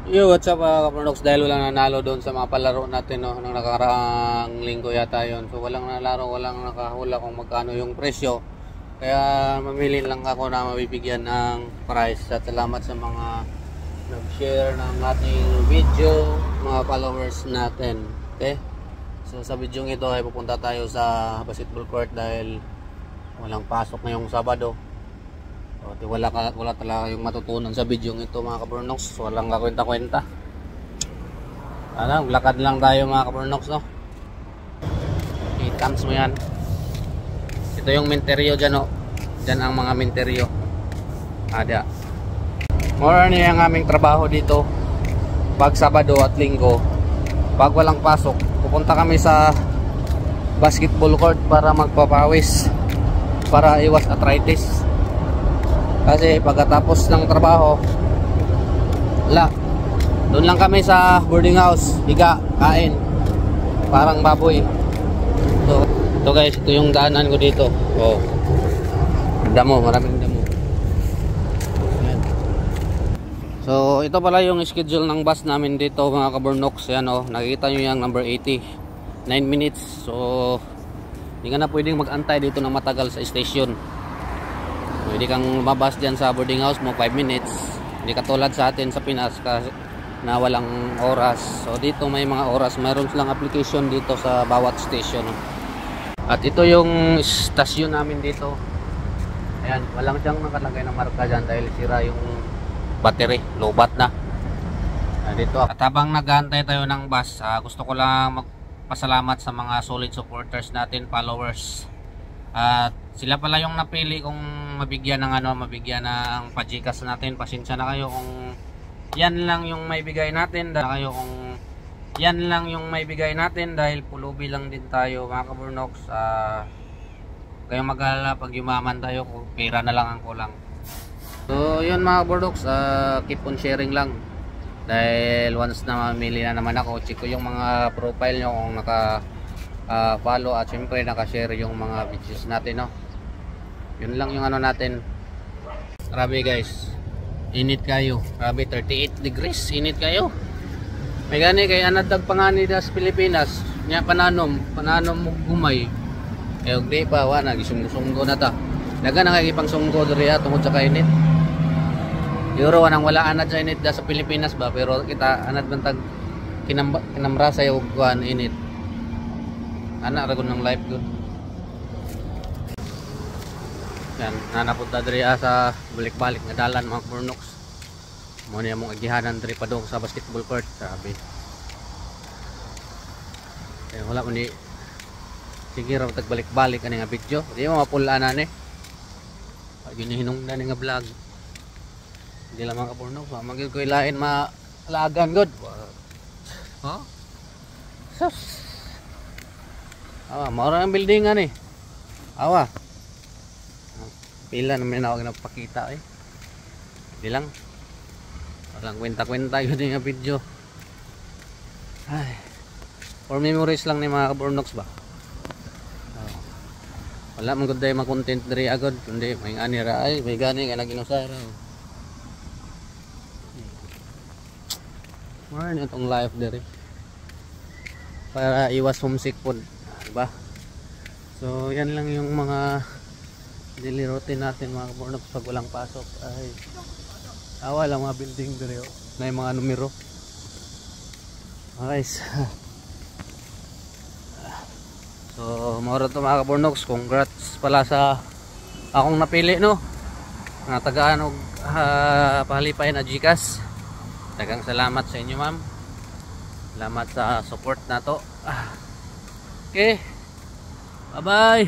Yo, what's up mga kapronox? Dahil walang nanalo doon sa mga palaro natin, no, nung nakaraang linggo yata yon. So walang nalaro, walang nakahula kung magkano yung presyo. Kaya mamili lang ako na mabibigyan ng price. At salamat sa mga nag-share ng ating video, mga followers natin. Okay? So sa video ito ay pupunta tayo sa basketball court dahil walang pasok ngayong Sabado. So, wala talaga yung matutunan sa video ito mga kaburnox. Walang kakwenta-kwenta. Lakad lang tayo mga kaburnox, no? I-cams mo yan. Ito yung menteryo dyan, no? Dyan ang mga menteryo. Ada. More na yung aming trabaho dito. Pag Sabado at Linggo, pag walang pasok, pupunta kami sa basketball court para magpapawis, para iwas arthritis. Kasi pagkatapos ng trabaho, doon lang kami sa boarding house, higa, kain, parang baboy. So, ito guys, ito yung daanan ko dito. Oh, damo, maraming damo. Ayan. So ito pala yung schedule ng bus namin dito mga kaburnox. Yan, oh, nakikita nyo yung number 80, 9 minutes. So hindi ka na pwedeng mag-antay dito ng matagal sa station. Pwede kang lumabas dyan sa boarding house mo 5 minutes. Hindi katulad sa atin sa Pinas na walang oras. So dito may mga oras. Mayroon silang application dito sa bawat station. At ito yung stasyon namin dito. Ayan, walang siyang nakalagay na marka dyan dahil sira yung battery. Lobat na. Dito. At habang nag-aantay tayo ng bus, gusto ko lang magpasalamat sa mga solid supporters natin, followers. At sila pala yung napili kung mabigyan ng pajikas natin. Pasensya na kayo kung yan lang yung may bigay natin. Dahil pulubi lang din tayo mga kaburnox. Kayong mag-alala pag yumaman tayo, pera na lang ang kulang. So yun mga kaburnox, keep on sharing lang. Dahil once na mamili na naman ako, check ko yung mga profile nyo kung follow at syempre nakashare yung mga videos natin, no? Yun lang yung natin. Grabe guys, init kayo. Grabe, 38 degrees, init kayo. May gani kay anadag pangani das Pilipinas nya pananom mo gumay. Eh di pa wala gisunggo na ta. Daga nakikipang sunggo diri tungod sa kainit. Euro wanang wala anad sa init da sa Pilipinas ba, pero kita anad bantag kinamra sa og kuan init. Anak ragon ng life good. Yan, nanapunta diri sa balik-balik nga dalan mga kaburnox. Mo niya mong agihanan diri padong sa basketball court, sabi. Eh wala man ni sige ra tag balik-balik ani nga video. Di mo mapulaan na ni. Pag ginihinungdan nga vlog. Hindi lang mga kaburnox, magid ko ilain malagan good. Huh? Sus. Maura ang building nga ni. Pila naman ako nagpakita eh. Hindi lang. Walang kwenta-kwenta yun yung video. Ay. For memories lang ni mga kaburnox ba. Wala man gud day ma-content diri agad. Kundi may ani ra ay may gani ka naginusara. Maran itong life diri. Para iwas homesick po. Diba? So yan lang yung mga daily routine natin mga kaburnox pag walang pasok. Ay wala mga building dito na yung mga numero. Okay. So maura to mga kaburnox. Congrats pala sa akong napili, no, nga tagaan og palipay na GCash. Daghang salamat sa inyo ma'am. Salamat sa support na to. Okay, bye bye.